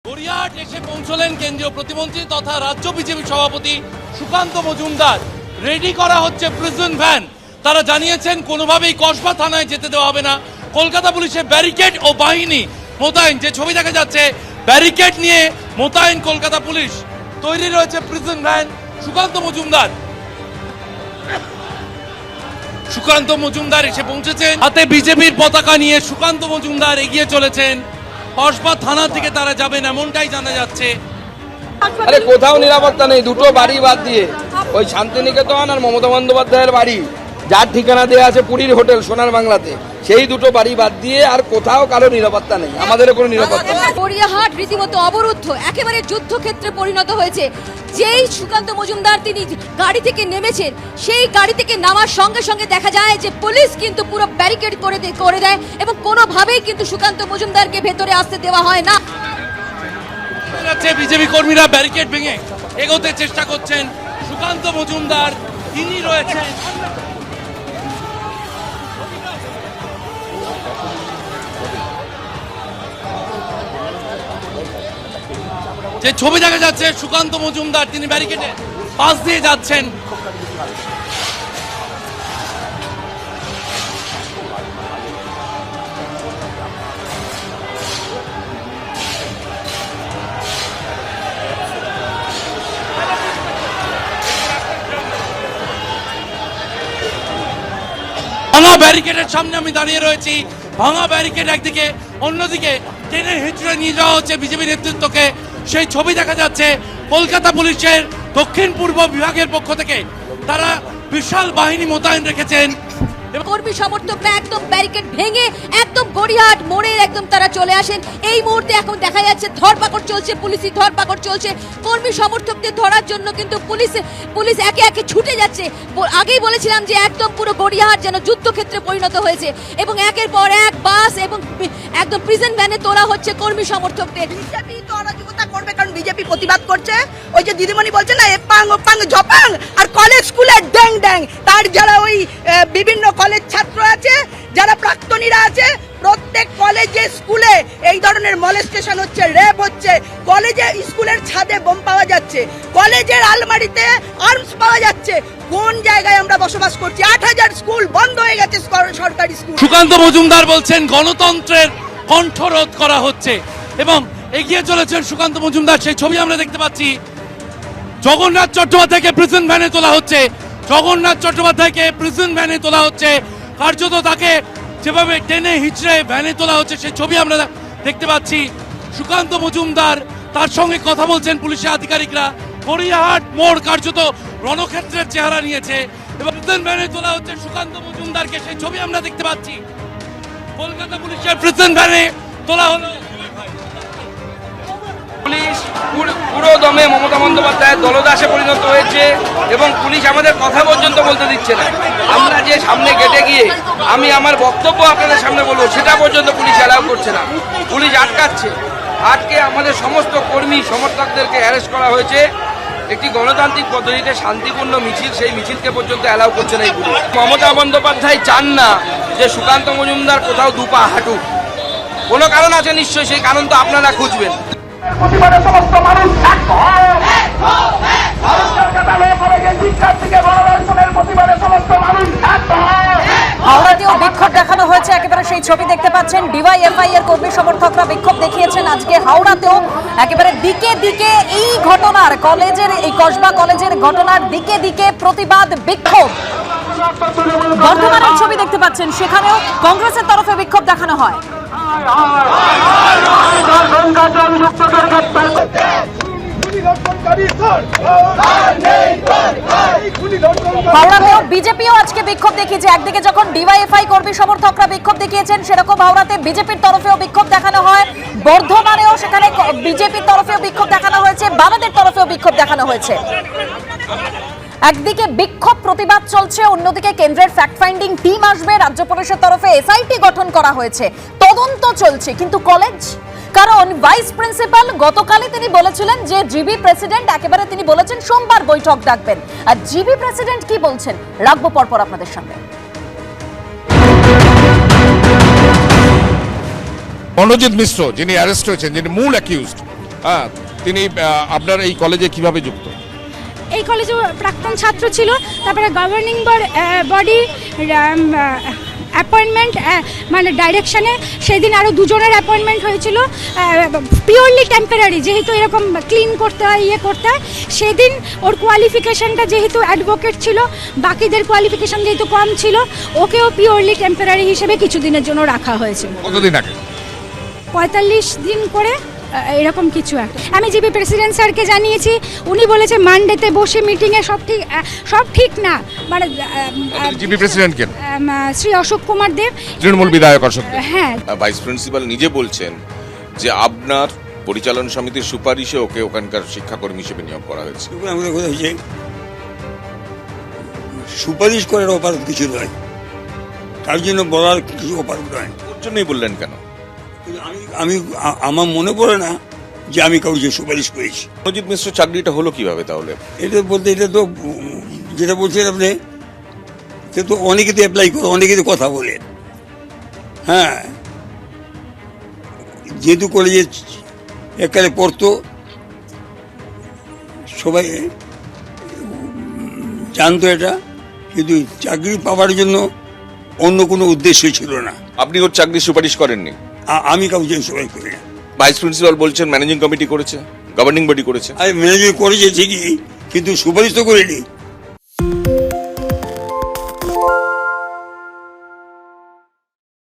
গড়িয়াহাট এসে পৌঁছলেন কেন্দ্রীয় প্রতিমন্ত্রী তথা রাজ্য বিজেপি সভাপতি সুকান্ত মজুমদার। রেডি করা হচ্ছে প্রিজন ভ্যান। তারা জানিয়েছেন কোনোভাবেই কসবা থানায় যেতে দেওয়া হবে না। কলকাতা পুলিশের ব্যারিকেড ও বাহিনী মোতায়েন, যে ছবি দেখা যাচ্ছে ব্যারিকেড নিয়ে মোতায়েন কলকাতা পুলিশ। তৈরি রয়েছে প্রিজন ভ্যান। সুকান্ত মজুমদার এসে পৌঁছেছেন, হাতে বিজেপির পতাকা নিয়ে সুকান্ত মজুমদার এগিয়ে চলেছেন। কসবা থানা থেকে তারা যাবেন এমনটাই জানা যাচ্ছে। আরে কোথাও নিরাপত্তা নেই, দুটো বাড়ি বাদ দিয়ে ওই শান্তিনিকেতন আর মমতা বন্দ্যোপাধ্যায়ের বাড়ি, যার ঠিকানা দেওয়া আছে পুরীর হোটেল সোনার বাংলাতে, সেই দুটো বাড়ি বাদ দিয়ে আর কোথাও কারো নিরাপত্তা নেই। আমাদেরও কোনো নিরাপত্তা নেই। গড়িয়াহাট রীতিমতো অবরুদ্ধ, একেবারে যুদ্ধক্ষেত্রে পরিণত হয়েছে। যেই সুকান্ত মজুমদার তিনি গাড়ি থেকে নেমেছেন, সেই গাড়ি থেকে নামার সঙ্গে সঙ্গে দেখা যায় যে পুলিশ কিন্তু পুরো ব্যারিকেড করে দেয় এবং কোনোভাবেই কিন্তু সুকান্ত মজুমদারকে ভেতরে আসতে দেওয়া হয় না। বিজেপি কর্মীরা ব্যারিকেড ভেঙে এগোতে চেষ্টা করছেন। সুকান্ত মজুমদার তিনি রয়েছেন। যে ছবি দেখা যাচ্ছে সুকান্ত মজুমদার তিনি ব্যারিকেডে পাশ দিয়ে যাচ্ছেন। ভাঙা ব্যারিকেডের সামনে আমি দাঁড়িয়ে রয়েছি। ভাঙা ব্যারিকেড একদিকে, অন্যদিকে টেনে হিঁচড়ে নিয়ে যাওয়া হচ্ছে বিজেপি নেতৃত্বকে। সেই ছবি দেখা যাচ্ছে কলকাতা পুলিশের দক্ষিণ পূর্ব বিভাগের পক্ষ থেকে। তারা বিশাল বাহিনী মোতায়েন রেখেছেন। কর্মী সমর্থকরা একদম ব্যারিকেড ভেঙে একদম গড়িয়াহাট মোড়ে একদম তারা চলে আসেন। এই মুহূর্তে এখন দেখা যাচ্ছে ধরপাকড় চলছে, পুলিশি ধরপাকড় চলছে। কর্মী সমর্থকদের ধরার জন্য কিন্তু পুলিশ একে একে ছুটে যাচ্ছে। আগেই বলেছিলাম যে একদম পুরো গড়িয়াহাট যেন যুদ্ধক্ষেত্রে পরিণত হয়েছে এবং একের পর এক বাস এবং একদম প্রিজন ভ্যানে তোলা হচ্ছে কর্মী সমর্থকদের। বিজেপি তো অরাজকতা করবে, কারণ বিজেপি প্রতিবাদ করছে। ওই যে দিদিমণি বলছে না, এপাং ওপাং ঝপাং, আর কলেজ স্কুলে ড্যাং ড্যাং। তার যারা ওই বিভিন্ন কলেজ ছাত্র আছে, যারা প্রাক্তনীরা আছে, প্রত্যেক কলেজে স্কুলে এই ধরনের মলেস্টেশন হচ্ছে, রেপ হচ্ছে। কলেজে স্কুলের ছাদে বোম পাওয়া যাচ্ছে, কলেজের আলমারিতে আর্মস পাওয়া যাচ্ছে। কোন জায়গায় আমরা বসবাস করছি? 8000 স্কুল বন্ধ হয়ে গেছে, সরকারি স্কুল। সুকান্ত মজুমদার বলছেন গণতন্ত্রের কণ্ঠরোধ করা হচ্ছে এবং এগিয়ে চলেছেন সুকান্ত মজুমদার। সেই ছবি আমরা দেখতে পাচ্ছি। জগন্নাথ চট্টোপাধ্যায়কে প্রিজন ভ্যানে তোলা হচ্ছে। জগন্নাথ চট্টোপাধ্যায়কে প্রিজন ভ্যানে তোলা হচ্ছে। কার্যত তাকে যেভাবে টেনে হিচড়ে ভ্যানে তোলা হচ্ছে সেই ছবি আমরা দেখতে পাচ্ছি। সুকান্ত মজুমদার, তার সঙ্গে কথা বলছেন পুলিশের আধিকারিকরা। গড়িয়াহাট মোড় কার্যত রণক্ষেত্রের চেহারা নিয়েছে এবং প্রিজন ভ্যানে তোলা হচ্ছে সুকান্ত মজুমদারকে। সেই ছবি আমরা দেখতে পাচ্ছি। কলকাতা পুলিশের প্রিজন ভ্যানে তোলা হলো। পুলিশ পুরো দমে মমতা বন্দ্যোপাধ্যায়ের দলদাসে পরিণত হয়েছে এবং পুলিশ আমাদের কথা পর্যন্ত বলতে দিচ্ছে না। আমরা যে সামনে গেটে গিয়ে আমি আমার বক্তব্য আপনাদের সামনে বলবো, সেটা পর্যন্ত পুলিশ অ্যালাউ করছে না। পুলিশ আটকাচ্ছে। আজকে আমাদের সমস্ত কর্মী সমর্থকদেরকে অ্যারেস্ট করা হয়েছে একটি গণতান্ত্রিক পদ্ধতিতে শান্তিপূর্ণ মিছিল, সেই মিছিলকে পর্যন্ত অ্যালাউ করছে না এই পুলিশ। মমতা বন্দ্যোপাধ্যায় চান না যে সুকান্ত মজুমদার কোথাও দুপা হাঁটুক। কোনো কারণ আছে নিশ্চয়ই, সেই কারণ তো আপনারা খুঁজবেন। প্রতিবাদে সমস্ত মানুষ এক হও, ভারতের কাতালে পড়ে গিয়ে শিক্ষার থেকে বড় দর্শনের প্রতিবাদে সমস্ত মানুষ এক হও। হাওড়াতেও বিক্ষোভ দেখানো হয়েছে, একেবারে সেই ছবি দেখতে পাচ্ছেন। ডিওয়াইএফআই এর কর্মী সমর্থকরা বিক্ষোভ দেখিয়েছেন আজকে হাওড়াতেও। একেবারে দিকে দিকে এই ঘটনার, কলেজের এই কসবা কলেজের ঘটনার দিকে দিকে প্রতিবাদ বিক্ষোভ। বর্ধমানের ছবি দেখতে পাচ্ছেন, সেখানেও কংগ্রেসের তরফে বিক্ষোভ দেখানো হয়। হাওড়াতেও বিজেপিও আজকে বিক্ষোভ দেখিয়েছে। একদিকে যখন ডিওয়াইএফআই কর্মী সমর্থকরা বিক্ষোভ দেখিয়েছেন, সেরকম হাওড়াতে বিজেপির তরফেও বিক্ষোভ দেখানো হয়। বর্ধমানেও সেখানে বিজেপির তরফেও বিক্ষোভ দেখানো হয়েছে, বামেদের তরফেও বিক্ষোভ দেখানো হয়েছে। একদিকে বিক্ষোভ প্রতিবাদ চলছে, অন্যদিকে কেন্দ্রের ফ্যাক্ট ফাইন্ডিং টিম আসবে। রাজ্য পুলিশের তরফে এসআইটি গঠন করা হয়েছে, তদন্ত চলছে। কিন্তু কলেজ, কারণ ভাইস প্রিন্সিপাল গতকালই তিনি বলেছিলেন যে জিবি প্রেসিডেন্ট, একেবারে তিনি বলেছেন সোমবার বৈঠক ডাকবেন। আর জিবি প্রেসিডেন্ট কি বলছেন রাখবো পরপর আপনাদের সামনে। মনোজিৎ মিশ্র যিনি অ্যারেস্ট হয়েছেন, যিনি মূল অ্যাকিউজড, হ্যাঁ, তিনি আপনার এই কলেজে কিভাবে যুক্ত? এই কলেজে প্রাক্তন ছাত্র ছিল, তারপরে গভর্নিং বডি অ্যাপয়েন্টমেন্ট মানে ডাইরেকশনে সেদিন আরও দুজনের অ্যাপয়েন্টমেন্ট হয়েছিল, পিওরলি টেম্পোরারি, যেহেতু এরকম ক্লিন করতে হয় ইয়ে করতে হয়। সেদিন ওর কোয়ালিফিকেশনটা যেহেতু অ্যাডভোকেট ছিল, বাকিদের কোয়ালিফিকেশন যেহেতু কম ছিল, ওকেও পিওরলি টেম্পোরারি হিসেবে কিছুদিনের জন্য রাখা হয়েছিল। কতদিন আগে? 45 দিন করে এরকম কিছু একটা। আমি জিপি প্রেসিডেন্ট স্যারকে জানিয়েছি, উনি বলেছে মানডেতে বসে মিটিংয়ে সব ঠিক না, মানে জিপি প্রেসিডেন্ট কেন? শ্রী অশোক কুমার দেব, তৃণমূল বিধায়ক অশোক দেব। হ্যাঁ। ভাইস প্রিন্সিপাল নিজে বলছেন যে আপনার পরিচালনা সমিতির সুপারিশে ওকে ওখানকার শিক্ষাকর্মী হিসেবে নিয়োগ করা হয়েছে। আমাদের কথা হচ্ছে সুপারিশ করার অপারত কিছু নয়, তার জন্য বলার কিছু অপারত নয়। ওর জন্যই বললেন কেন? আমি আমার মনে পড়ে না যে আমি কাউকে সুপারিশ করেছি। মনোজিৎ মিশ্র চাকরিটা হলো কিভাবে তাহলে? এটা বলতে, এটা তো যেটা বলছেন আপনি, সে তো অনেকে তো অ্যাপ্লাই করে, অনেকে তো কথা বলে। হ্যাঁ, যেহেতু কলেজে এককালে পড়তো, সবাই জানতো এটা, কিন্তু চাকরি পাওয়ার জন্য অন্য কোনো উদ্দেশ্য ছিল না। আপনি ওর চাকরি সুপারিশ করেননি? আমি কাউকে সুপারিশ করি না। ভাইস প্রিন্সিপাল বলছেন ম্যানেজিং কমিটি করেছে, গভর্নিং বডি করেছে। আমি ম্যানেজার করেছি ঠিকই, কিন্তু সুপারিশ তো করিনি।